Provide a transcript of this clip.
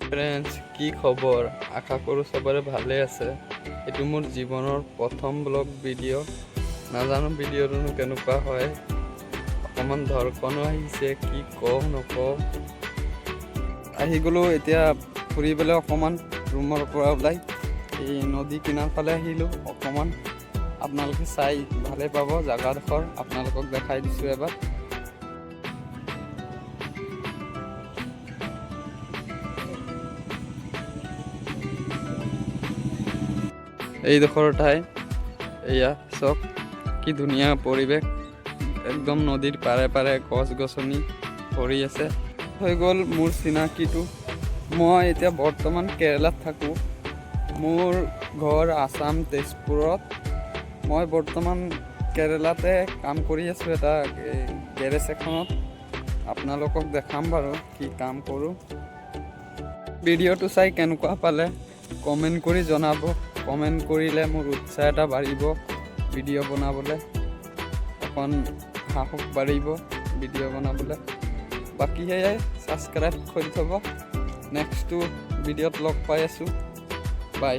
Friends, কি খবৰ? আশা কৰোঁ চবৰে ভালে আছে। এইটো মোৰ জীৱনৰ প্ৰথম ব্লগ ভিডিঅ'। নাজানো ভিডিঅ'টোনো কেনেকুৱা হয়, অকণমান ধৰকনো আহিছে, কি কওঁ নকওঁ। আহি গ'লোঁ এতিয়া ফুৰিবলৈ অকণমান ৰুমৰ পৰা ওলাই এই নদী কিনাৰ ফালে আহিলোঁ অকণমান। আপোনালোকে চাই ভালে পাব জেগাডোখৰ, আপোনালোকক দেখাই দিছোঁ এবাৰ। এইডোখৰ ঠাই এয়া চাওক, কি ধুনীয়া পৰিৱেশ, একদম নদীৰ পাৰে পাৰে গছ গছনি ভৰি আছে। হৈ গ'ল মোৰ চিনাকিটো। মই এতিয়া বৰ্তমান কেৰেলাত থাকোঁ। মোৰ ঘৰ আসাম তেজপুৰত। মই বৰ্তমান কেৰেলাতে কাম কৰি আছোঁ এটা গেৰেজ এখনত। আপোনালোকক দেখাম বাৰু কি কাম কৰোঁ। ভিডিঅ'টো চাই কেনেকুৱা পালে কমেণ্ট কৰি জনাব। কমেণ্ট কৰিলে মোৰ উৎসাহ এটা বাঢ়িব ভিডিঅ' বনাবলৈ, অকণ সাহস বাঢ়িব ভিডিঅ' বনাবলৈ। বাকী সেয়াই, ছাবস্ক্ৰাইব কৰি থ'ব। নেক্সটটো ভিডিঅ'ত লগ পাই আছোঁ। বাই।